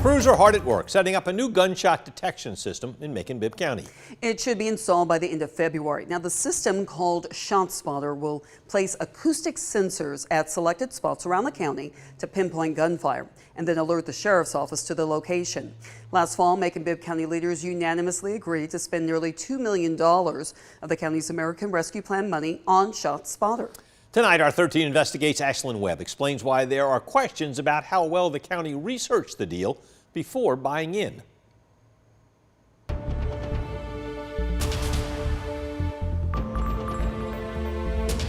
Crews are hard at work setting up a new gunshot detection system in Macon-Bibb County. It should be installed by the end of February. Now, the system, called ShotSpotter, will place acoustic sensors at selected spots around the county to pinpoint gunfire and then alert the sheriff's office to the location. Last fall, Macon-Bibb County leaders unanimously agreed to spend nearly $2 million of the county's American Rescue Plan money on ShotSpotter. Tonight, our 13 Investigates Ashlyn Webb explains why there are questions about how well the county researched the deal before buying in.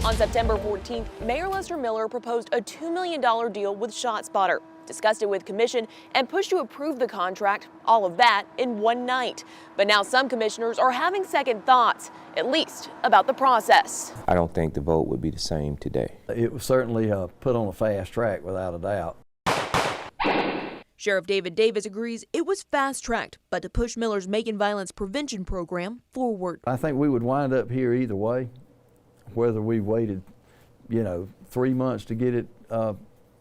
On September 14th, Mayor Lester Miller proposed a $2 million deal with ShotSpotter, discussed it with commission, and pushed to approve the contract, all of that in one night. But now some commissioners are having second thoughts, at least about the process. I don't think the vote would be the same today. It was certainly put on a fast track without a doubt. Sheriff David Davis agrees it was fast-tracked, but to push Miller's Macon violence prevention program forward. I think we would wind up here either way, whether we waited, 3 months to get it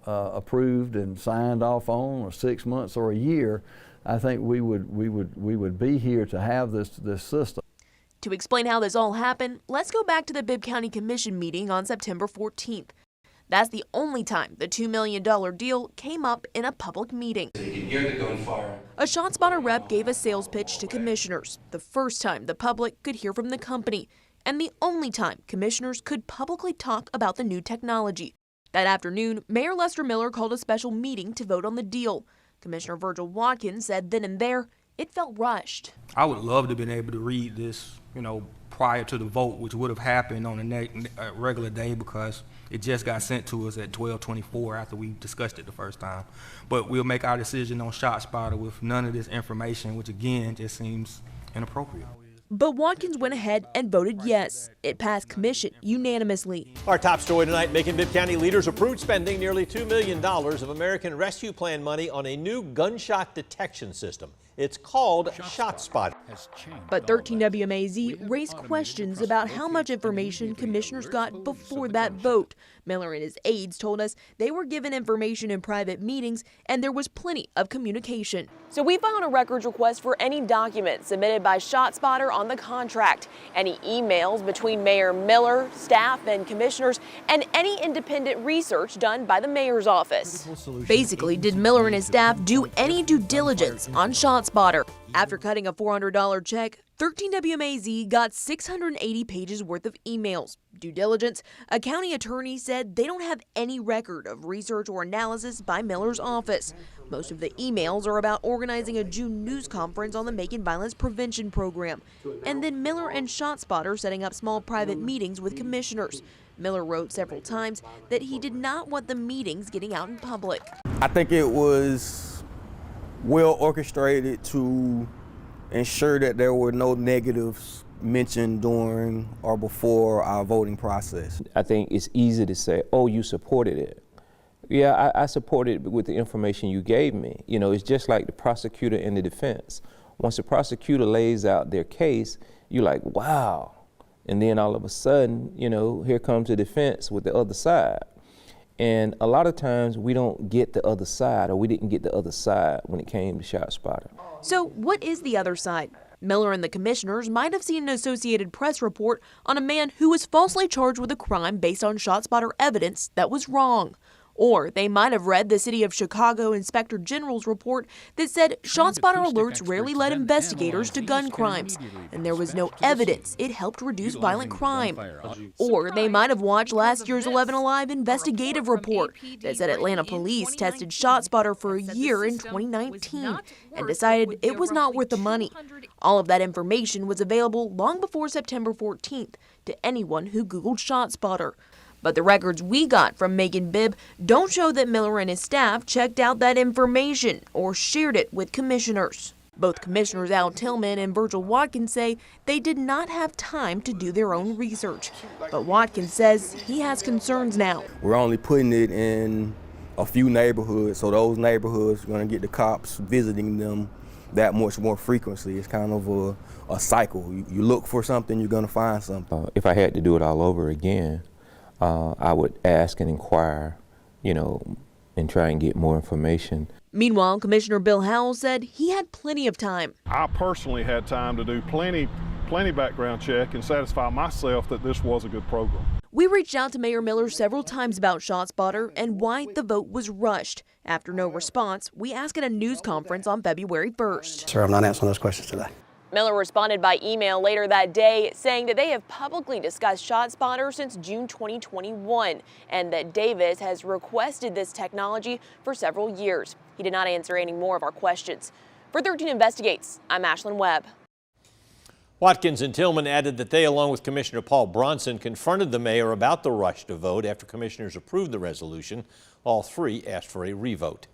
approved and signed off on, or 6 months or a year. I think we would be here to have this system. To explain how this all happened, let's go back to the Bibb County Commission meeting on September 14th. That's the only time the $2 million deal came up in a public meeting. So you can hear the gunfire. A ShotSpotter rep gave a sales pitch to commissioners, the first time the public could hear from the company, and the only time commissioners could publicly talk about the new technology. That afternoon, Mayor Lester Miller called a special meeting to vote on the deal. Commissioner Virgil Watkins said then and there, it felt rushed. I would love to have been able to read this, prior to the vote, which would have happened on a regular day, because it just got sent to us at 12:24 after we discussed it the first time. But we'll make our decision on ShotSpotter with none of this information, which again just seems inappropriate. But Watkins went ahead and voted yes. It passed commission unanimously. Our top story tonight, Macon-Bibb County leaders approved spending nearly $2 million of American Rescue Plan money on a new gunshot detection system. It's called ShotSpotter. But 13 WMAZ raised questions about how much information commissioners got before that vote. Miller and his aides told us they were given information in private meetings and there was plenty of communication. So we filed a records request for any documents submitted by ShotSpotter on the contract, any emails between Mayor Miller, staff, and commissioners, and any independent research done by the mayor's office. Basically, did Miller and his staff do any due diligence on ShotSpotter? After cutting a $400 check, 13 WMAZ got 680 pages worth of emails. Due diligence, a county attorney said they don't have any record of research or analysis by Miller's office. Most of the emails are about organizing a June news conference on the Macon Violence Prevention Program, and then Miller and ShotSpotter setting up small private meetings with commissioners. Miller wrote several times that he did not want the meetings getting out in public. I think it was well orchestrated to ensure that there were no negatives mentioned during or before our voting process. I think it's easy to say, oh, you supported it. Yeah, I supported it with the information you gave me. It's just like the prosecutor and the defense. Once the prosecutor lays out their case, you're like, wow. And then all of a sudden, here comes the defense with the other side. And a lot of times we don't get the other side, or we didn't get the other side when it came to ShotSpotter. So what is the other side? Miller and the commissioners might have seen an Associated Press report on a man who was falsely charged with a crime based on ShotSpotter evidence that was wrong. Or they might have read the City of Chicago Inspector General's report that said ShotSpotter alerts rarely led investigators to gun crimes, and there was no evidence it helped reduce violent crime. Or they might have watched last year's 11 Alive investigative report that said Atlanta police tested ShotSpotter for a year in 2019 and decided it was not worth the money. All of that information was available long before September 14th to anyone who Googled ShotSpotter. But the records we got from Macon-Bibb don't show that Miller and his staff checked out that information or shared it with commissioners. Both Commissioners Al Tillman and Virgil Watkins say they did not have time to do their own research. But Watkins says he has concerns now. We're only putting it in a few neighborhoods, so those neighborhoods are going to get the cops visiting them that much more frequently. It's kind of a cycle. You look for something, you're going to find something. If I had to do it all over again, I would ask and inquire, and try and get more information. Meanwhile, Commissioner Bill Howell said he had plenty of time. I personally had time to do plenty background check and satisfy myself that this was a good program. We reached out to Mayor Miller several times about ShotSpotter and why the vote was rushed. After no response, we asked at a news conference on February 1st. Sir, I'm not answering those questions today. Miller responded by email later that day saying that they have publicly discussed ShotSpotter since June 2021 and that Davis has requested this technology for several years. He did not answer any more of our questions. For 13 Investigates, I'm Ashlyn Webb. Watkins and Tillman added that they, along with Commissioner Paul Bronson, confronted the mayor about the rush to vote after commissioners approved the resolution. All three asked for a revote.